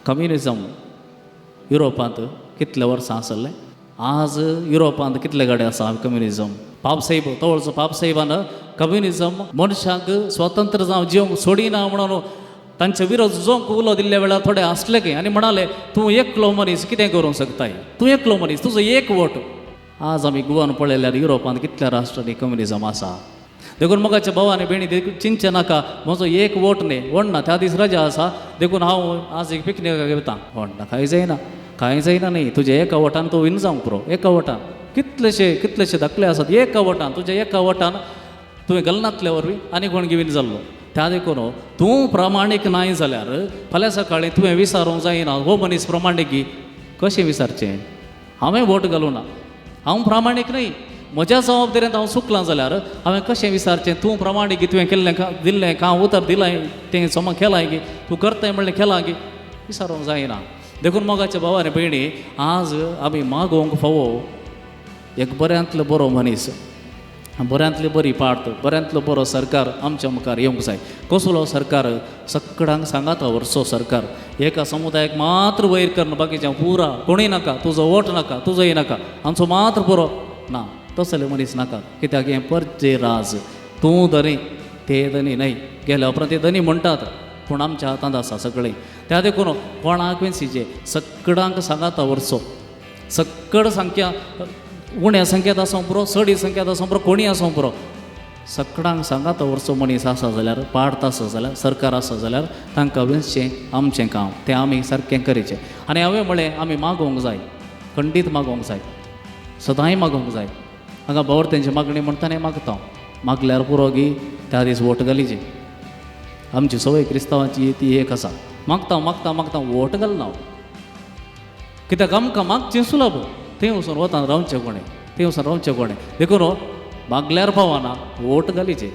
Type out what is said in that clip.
Communism युरोपांत कितले वर्सां आसलें. आज युरोपांत कितले गाडे आसा कम्युनिजम. पापसाहेब तवळचो पापसाहेबान कम्युनिजम मनशाक स्वतंत्र जावं जिवंक सोडिना म्हणून तांचे विरोध जोंक उलो दिल्ल्या वेळार थोडे आसले की आनी म्हणाले तूं एकलो मनीस कितें करूंक शकताय, तूं एकलो मनीस, तुजो एक वोट. आज आमी गोवान पळयल्यार युरोपांत कितल्या राष्ट्रांनी कम्युनिजम आसा. देखून मोगाच्या भावांनी भयणी देखून चिंचे नाका म्हजो एक वोट न्ही व्हडना त्या दीस रजा आसा देखून हांव आज एक पिकनिकाक वता. व्हडना कांय जायना न्ही. तुज्या एका वोटान तूं विन जावंक पुरो. एका वोटान कितलेशे धाकले आसात. एका वोटान तुज्या एका वोटान तुवें गलनातल्या वरवीं आनी कोण गिवीन जाल्लो. त्या देखून तूं प्रामाणीक नाय जाल्यार फाल्यां सकाळीं तुवें विचारूंक जायना हो मनीस प्रामाणीक कशें विचारचें. हांवें वोट घालूं ना, हांव प्रामाणीक न्ही, म्हज्या जबाबदारेंत हांव चुकलां जाल्यार हांवें कशें विचारचें. तूं प्रामाणीक तुवें केल्लें दिल्लें हांव उतर दिलां तें सम केलां गी, तूं करताय म्हणलें केलां गी, विचारूंक जायना. देखून मोगाच्या भावांनी भयणी आज आमी मागोवंक फावो एक बऱ्यांतलो बरो मनीस, बऱ्यांतली बरी पार्ट, बऱ्यांतलो बरो सरकार आमच्या मुखार येवंक जाय. कसलो सरकार. सगळ्यांक सांगात वर्सो सरकार. एका समुदायाक मात्र वयर करना, बाकीच्या पुरा कोणूय नाका, तुजो वोट नाका, तुजोय नाका, आमचो मात्र बरो ना, तसले मनीस नाका. कित्याक हें परजे राज. तूं धनी ते धनी न्हय. गेल्या उपरांत ते धनी म्हणटात पूण आमच्या हातांत आसा सगळें. त्या देखून कोणाक वेंसीचे सगळ्यांक सांगात वर्सो. सगळ संख्या उण्या संख्यात आसूं पुरो, चड संख्यात आसूं पुरो, कोणीय आसूं पुरो, सगळ्यांक सांगात वर्सो मनीस आसा जाल्यार, पार्ट आसा जाल्यार, सरकार आसा जाल्यार तांकां वेंचचें आमचें काम. तें आमी सारकें करीचें. आनी हांवें म्हळें आमी मागोवंक जाय, खंडीत मागोवंक जाय, सदांय मागोवंक जाय. हांगा भावर तेंची मागणी म्हणटा तें मागता. मागल्यार पुरो गी त्या दीस वोट घालीची. आमची सवय क्रिस्तांवांची ती एक आसा, मागता वोट घालना. कित्याक आमकां मागचें सुलभ, थंय वचून वतान रावचें कोणें, थंय वचून रावचें कोणें. देखून मागल्यार फावना, वोट घालीचें.